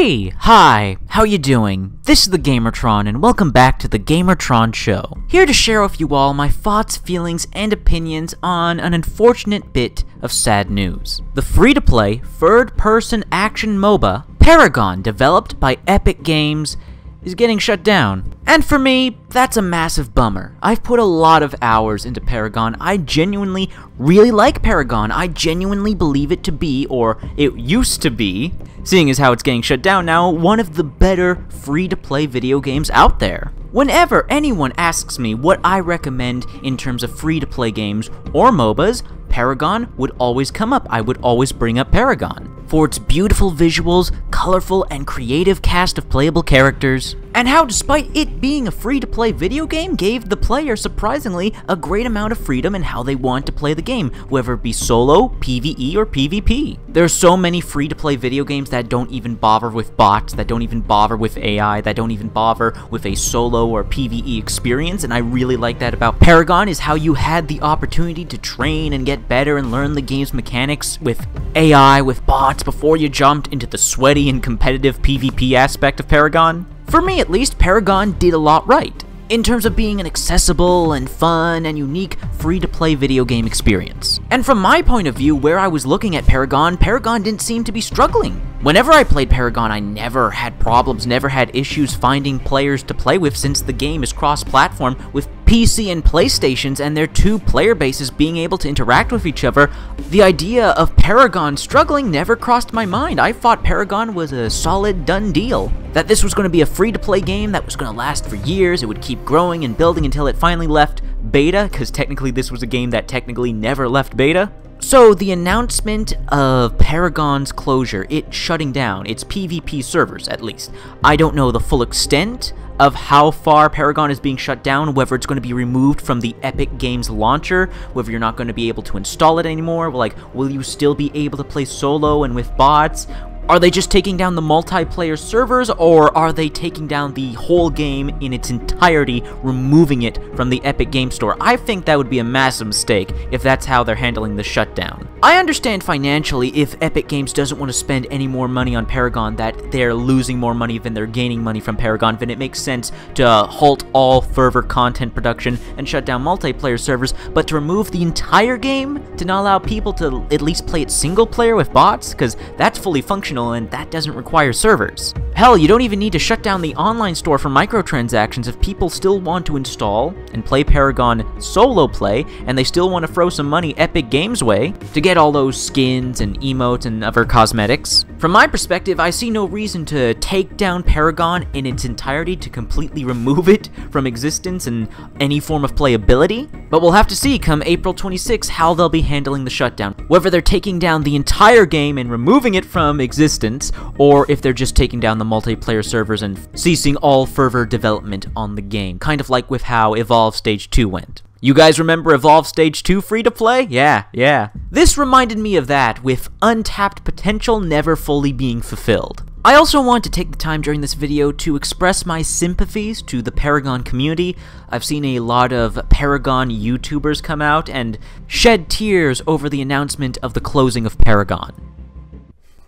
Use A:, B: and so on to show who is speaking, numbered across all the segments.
A: Hey! Hi! How you doing? This is the Gamertron, and welcome back to the Gamertron Show. Here to share with you all my thoughts, feelings, and opinions on an unfortunate bit of sad news. The free-to-play, third-person action MOBA, Paragon, developed by Epic Games, is getting shut down. And for me, that's a massive bummer. I've put a lot of hours into Paragon. I genuinely really like Paragon. I genuinely believe it to be, or it used to be, seeing as how it's getting shut down now, one of the better free-to-play video games out there. Whenever anyone asks me what I recommend in terms of free-to-play games or MOBAs, Paragon would always come up. I would always bring up Paragon for its beautiful visuals, colorful and creative cast of playable characters, and how despite it being a free-to-play video game, gave the player surprisingly a great amount of freedom in how they want to play the game, whether it be solo, PvE, or PvP. There are so many free-to-play video games that don't even bother with bots, that don't even bother with AI, that don't even bother with a solo or PvE experience, and I really like that about Paragon, is how you had the opportunity to train and get better and learn the game's mechanics with AI, with bots, before you jumped into the sweaty and competitive PvP aspect of Paragon. For me at least, Paragon did a lot right, in terms of being an accessible and fun and unique free-to-play video game experience. And from my point of view, where I was looking at Paragon, Paragon didn't seem to be struggling. Whenever I played Paragon, I never had problems, never had issues finding players to play with, since the game is cross-platform with PC and PlayStations and their two player bases being able to interact with each other. The idea of Paragon struggling never crossed my mind. I thought Paragon was a solid done deal. That this was going to be a free-to-play game that was going to last for years, it would keep growing and building until it finally left beta, because technically this was a game that technically never left beta. So the announcement of Paragon's closure, it shutting down its PvP servers at least. I don't know the full extent of how far Paragon is being shut down, whether it's going to be removed from the Epic Games launcher, whether you're not going to be able to install it anymore, like, will you still be able to play solo and with bots? Are they just taking down the multiplayer servers, or are they taking down the whole game in its entirety, removing it from the Epic Games Store? I think that would be a massive mistake if that's how they're handling the shutdown. I understand financially if Epic Games doesn't want to spend any more money on Paragon, that they're losing more money than they're gaining money from Paragon, then it makes sense to halt all further content production and shut down multiplayer servers, but to remove the entire game, to not allow people to at least play it single player with bots, because that's fully functional and that doesn't require servers. Hell, you don't even need to shut down the online store for microtransactions if people still want to install and play Paragon solo play, and they still want to throw some money Epic Games way to get all those skins and emotes and other cosmetics. From my perspective, I see no reason to take down Paragon in its entirety, to completely remove it from existence and any form of playability, but we'll have to see come April 26 how they'll be handling the shutdown. Whether they're taking down the entire game and removing it from existence, or if they're just taking down the multiplayer servers and ceasing all further development on the game, kind of like with how Evolve Stage 2 went. You guys remember Evolve Stage 2 free-to-play? Yeah. This reminded me of that, with untapped potential never fully being fulfilled. I also want to take the time during this video to express my sympathies to the Paragon community. I've seen a lot of Paragon YouTubers come out and shed tears over the announcement of the closing of Paragon.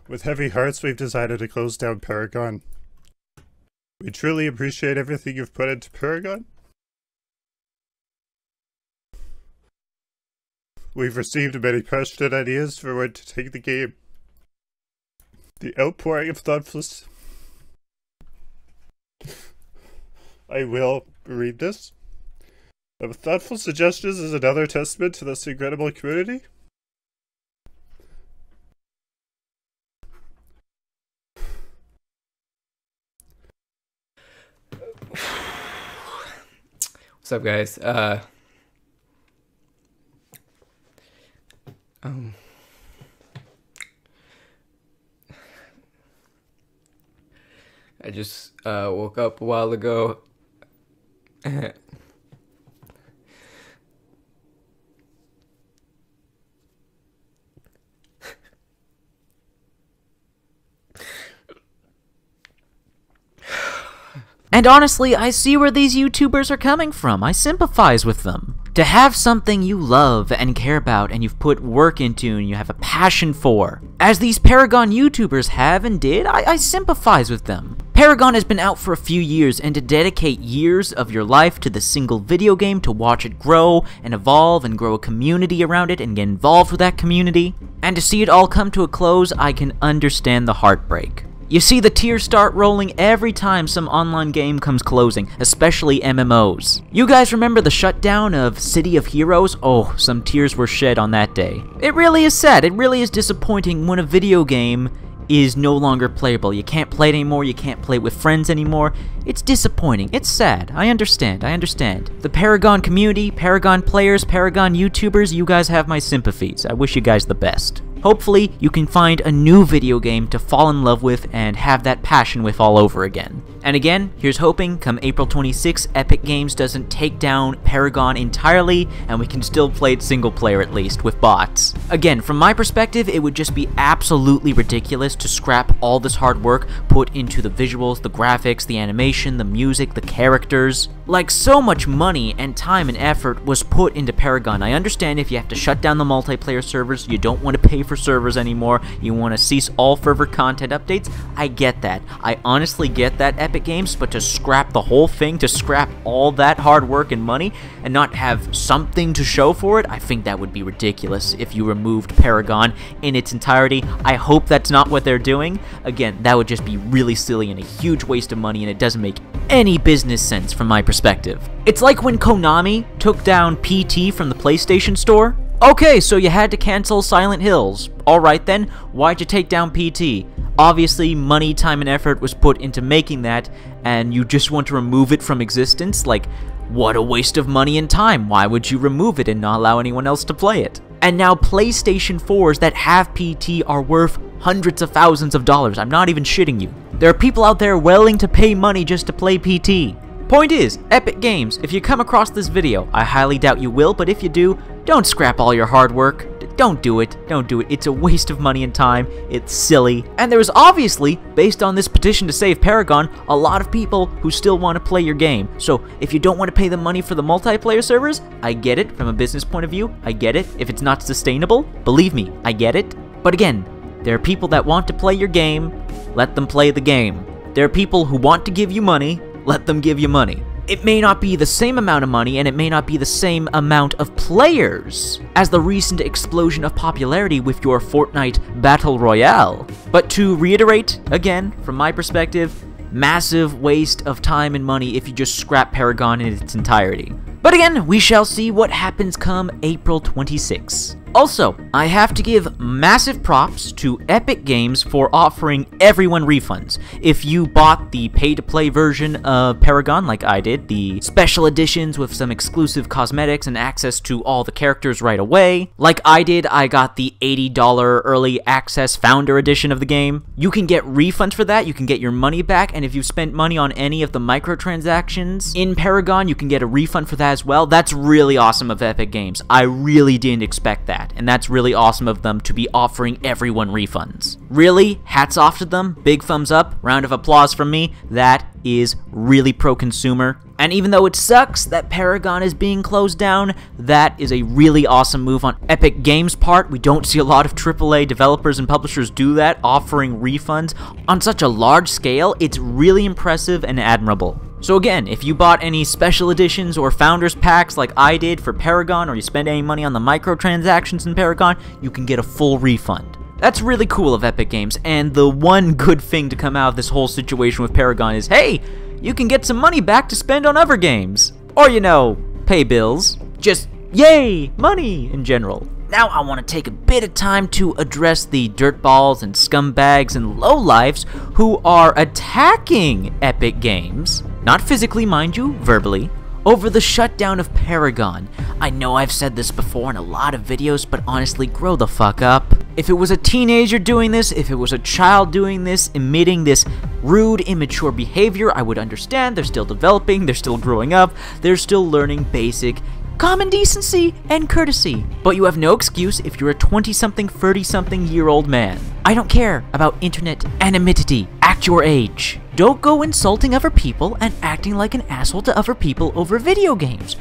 B: With heavy hearts, we've decided to close down Paragon. We truly appreciate everything you've put into Paragon. We've received many passionate ideas for where to take the game. The outpouring of thoughtfulness. I will read this. Of thoughtful suggestions is another testament to this incredible community.
C: What's up, guys? I just woke up a while ago.
A: And honestly, I see where these YouTubers are coming from. I sympathize with them. To have something you love and care about and you've put work into and you have a passion for, as these Paragon YouTubers have and did, I sympathize with them. Paragon has been out for a few years, and to dedicate years of your life to the single video game, to watch it grow and evolve and grow a community around it and get involved with that community, and to see it all come to a close, I can understand the heartbreak. You see the tears start rolling every time some online game comes closing, especially MMOs. You guys remember the shutdown of City of Heroes? Oh, some tears were shed on that day. It really is sad, it really is disappointing when a video game is no longer playable. You can't play it anymore, you can't play it with friends anymore. It's disappointing, it's sad, I understand. The Paragon community, Paragon players, Paragon YouTubers, you guys have my sympathies. I wish you guys the best. Hopefully, you can find a new video game to fall in love with and have that passion with all over again. And again, here's hoping come April 26, Epic Games doesn't take down Paragon entirely, and we can still play it single player at least, with bots. Again, from my perspective, it would just be absolutely ridiculous to scrap all this hard work put into the visuals, the graphics, the animation, the music, the characters. Like, so much money and time and effort was put into Paragon. I understand if you have to shut down the multiplayer servers, you don't want to pay for servers anymore, you want to cease all further content updates. I get that. I honestly get that, Epic Games, but to scrap the whole thing, to scrap all that hard work and money, and not have something to show for it, I think that would be ridiculous if you removed Paragon in its entirety. I hope that's not what they're doing. Again, that would just be really silly and a huge waste of money, and it doesn't make any business sense from my perspective. It's like when Konami took down PT from the PlayStation Store. Okay, so you had to cancel Silent Hills. Alright then, why'd you take down PT? Obviously, money, time, and effort was put into making that, and you just want to remove it from existence? Like, what a waste of money and time. Why would you remove it and not allow anyone else to play it? And now PlayStation 4s that have PT are worth hundreds of thousands of dollars. I'm not even shitting you. There are people out there willing to pay money just to play PT. Point is, Epic Games, if you come across this video, I highly doubt you will, but if you do, don't scrap all your hard work. Don't do it. Don't do it. It's a waste of money and time. It's silly. And there is obviously, based on this petition to save Paragon, a lot of people who still want to play your game. So if you don't want to pay the money for the multiplayer servers, I get it from a business point of view. I get it. If it's not sustainable, believe me, I get it. But again, there are people that want to play your game. Let them play the game. There are people who want to give you money. Let them give you money. It may not be the same amount of money, and it may not be the same amount of players as the recent explosion of popularity with your Fortnite Battle Royale. But to reiterate, again, from my perspective, massive waste of time and money if you just scrap Paragon in its entirety. But again, we shall see what happens come April 26. Also, I have to give massive props to Epic Games for offering everyone refunds. If you bought the pay-to-play version of Paragon like I did, the special editions with some exclusive cosmetics and access to all the characters right away, like I did, I got the $80 early access founder edition of the game. You can get refunds for that, you can get your money back, and if you've spent money on any of the microtransactions in Paragon, you can get a refund for that as well. That's really awesome of Epic Games. I really didn't expect that. And that's really awesome of them to be offering everyone refunds. Really, hats off to them, big thumbs up, round of applause from me. That is really pro-consumer. And even though it sucks that Paragon is being closed down, that is a really awesome move on Epic Games' part. We don't see a lot of AAA developers and publishers do that, offering refunds on such a large scale. It's really impressive and admirable. So again, if you bought any special editions or founders packs like I did for Paragon, or you spend any money on the microtransactions in Paragon, you can get a full refund. That's really cool of Epic Games, and the one good thing to come out of this whole situation with Paragon is, hey, you can get some money back to spend on other games. Or, you know, pay bills. Just, yay, money in general. Now I want to take a bit of time to address the dirtballs and scumbags and lowlifes who are attacking Epic Games, not physically mind you, verbally, over the shutdown of Paragon. I know I've said this before in a lot of videos, but honestly, grow the fuck up. If it was a teenager doing this, if it was a child doing this, emitting this rude, immature behavior, I would understand. They're still developing, they're still growing up, they're still learning basic common decency and courtesy. But you have no excuse if you're a 20-something, 30-something-year-old man. I don't care about internet anonymity. Act your age. Don't go insulting other people and acting like an asshole to other people over video games.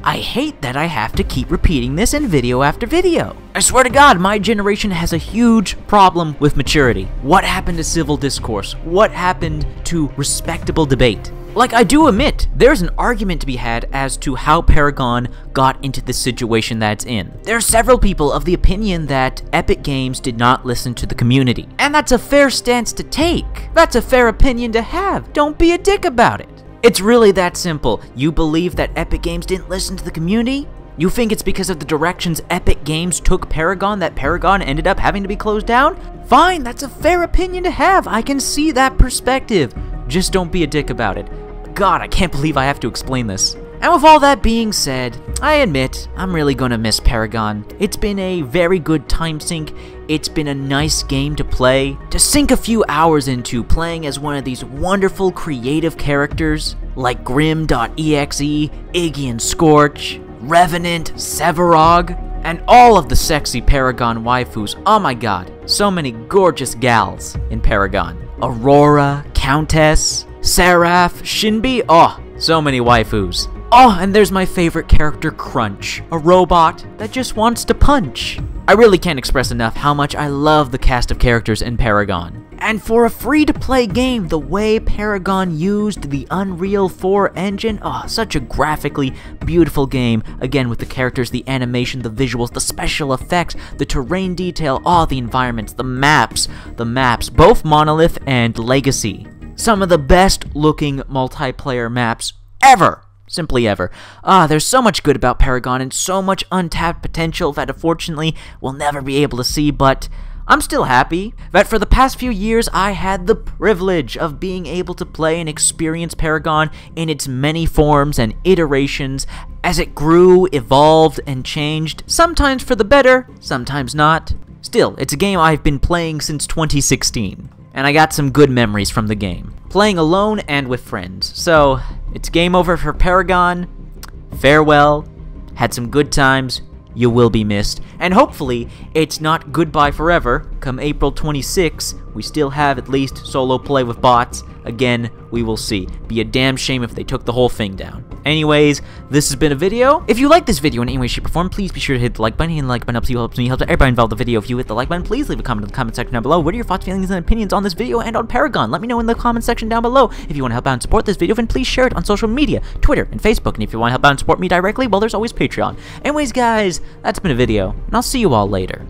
A: I hate that I have to keep repeating this in video after video. I swear to God, my generation has a huge problem with maturity. What happened to civil discourse? What happened to respectable debate? Like, I do admit, there's an argument to be had as to how Paragon got into the situation that it's in. There are several people of the opinion that Epic Games did not listen to the community. And that's a fair stance to take. That's a fair opinion to have. Don't be a dick about it. It's really that simple. You believe that Epic Games didn't listen to the community? You think it's because of the directions Epic Games took Paragon that Paragon ended up having to be closed down? Fine, that's a fair opinion to have. I can see that perspective. Just don't be a dick about it. God, I can't believe I have to explain this. And with all that being said, I admit, I'm really gonna miss Paragon. It's been a very good time sink. It's been a nice game to play, to sink a few hours into playing as one of these wonderful creative characters like Grim.exe, Iggy and Scorch, Revenant, Severog, and all of the sexy Paragon waifus. Oh my god, so many gorgeous gals in Paragon. Aurora, Countess, Seraph, Shinbi, oh, so many waifus. Oh, and there's my favorite character, Crunch, a robot that just wants to punch. I really can't express enough how much I love the cast of characters in Paragon. And for a free-to-play game, the way Paragon used the Unreal 4 engine, oh, such a graphically beautiful game. Again, with the characters, the animation, the visuals, the special effects, the terrain detail, all the environments, the maps, both Monolith and Legacy. Some of the best looking multiplayer maps ever. Simply ever. There's so much good about Paragon and so much untapped potential that unfortunately we'll never be able to see, but I'm still happy that for the past few years I had the privilege of being able to play and experience Paragon in its many forms and iterations as it grew, evolved, and changed, sometimes for the better, sometimes not. Still, it's a game I've been playing since 2016. And I got some good memories from the game, playing alone and with friends. So, it's game over for Paragon. Farewell. Had some good times. You will be missed. And hopefully, it's not goodbye forever. Come April 26, we still have at least solo play with bots. Again, we will see. Be a damn shame if they took the whole thing down. Anyways, this has been a video. If you like this video in any way, shape, or form, please be sure to hit the like button. And the like button helps me, helps everybody involved in the video. If you hit the like button, please leave a comment in the comment section down below. What are your thoughts, feelings, and opinions on this video and on Paragon? Let me know in the comment section down below. If you want to help out and support this video, then please share it on social media, Twitter and Facebook. And if you want to help out and support me directly, well, there's always Patreon. Anyways, guys, that's been a video, and I'll see you all later.